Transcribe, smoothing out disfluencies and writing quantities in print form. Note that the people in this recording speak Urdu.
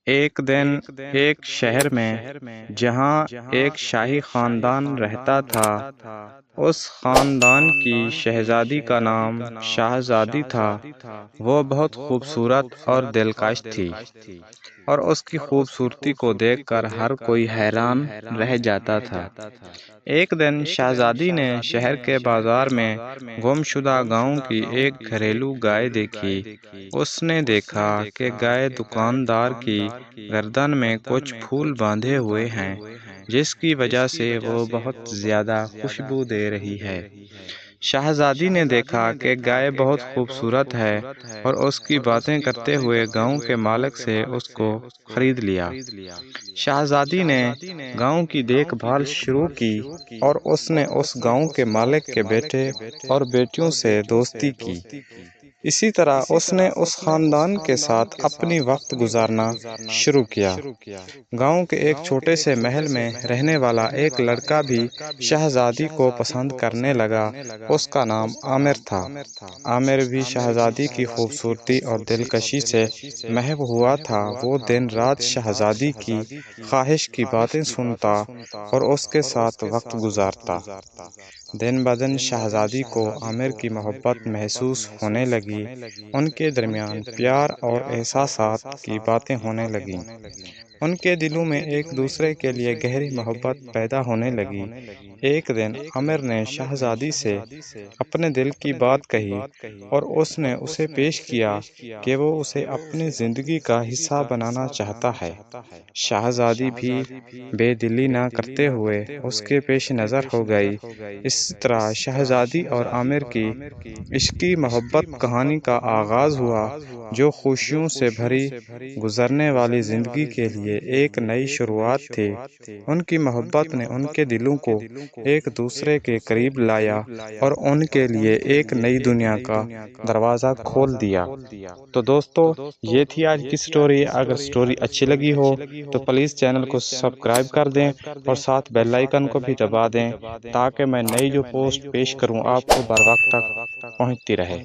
ایک دن ایک شہر میں جہاں ایک شاہی خاندان رہتا تھا، اس خاندان کی شہزادی کا نام شاہزادی تھا۔ وہ بہت خوبصورت اور دلکش تھی، اور اس کی خوبصورتی کو دیکھ کر ہر کوئی حیران رہ جاتا تھا۔ ایک دن شہزادی نے شہر کے بازار میں گم شدہ گاؤں کی ایک گھریلو گائے دیکھی۔ اس نے دیکھا کہ گائے دکاندار کی گردن میں کچھ پھول باندھے ہوئے ہیں، جس کی وجہ سے وہ بہت زیادہ خوشبو دے رہی ہے۔ شہزادی نے دیکھا کہ گائے بہت خوبصورت ہے اور اس کی باتیں کرتے ہوئے گاؤں کے مالک سے اس کو خرید لیا۔ شہزادی نے گاؤں کی دیکھ بھال شروع کی اور اس نے اس گاؤں کے مالک کے بیٹے اور بیٹیوں سے دوستی کی۔ اسی طرح اس نے اس خاندان کے ساتھ اپنی وقت گزارنا شروع کیا۔ گاؤں کے ایک چھوٹے سے محل میں رہنے والا ایک لڑکا بھی شہزادی کو پسند کرنے لگا۔ اس کا نام عامر تھا۔ عامر بھی شہزادی کی خوبصورتی اور دلکشی سے محو ہوا تھا۔ وہ دن رات شہزادی کی خواہش کی باتیں سنتا اور اس کے ساتھ وقت گزارتا۔ دن بدن شہزادی کو عامر کی محبت محسوس ہونے لگی۔ ان کے درمیان پیار اور احساسات کی باتیں ہونے لگیں۔ ان کے دلوں میں ایک دوسرے کے لیے گہری محبت پیدا ہونے لگی۔ ایک دن عامر نے شہزادی سے اپنے دل کی بات کہی اور اس نے اسے پیش کیا کہ وہ اسے اپنی زندگی کا حصہ بنانا چاہتا ہے۔ شہزادی بھی بے دلی نہ کرتے ہوئے اس کے پیش نظر ہو گئی۔ اس طرح شہزادی اور عامر کی عشقی محبت کہانی کا آغاز ہوا، جو خوشیوں سے بھری گزرنے والی زندگی کے لیے ایک نئی شروعات تھی۔ ان کی محبت نے ان کے دلوں کو ایک دوسرے کے قریب لایا اور ان کے لیے ایک نئی دنیا کا دروازہ کھول دیا۔ تو دوستو، یہ تھی آج کی سٹوری۔ اگر سٹوری اچھی لگی ہو تو پلیز چینل کو سبسکرائب کر دیں اور ساتھ بیل آئیکن کو بھی دبا دیں، تاکہ میں نئی جو پوسٹ پیش کروں آپ کو بر وقت تک پہنچتی رہے۔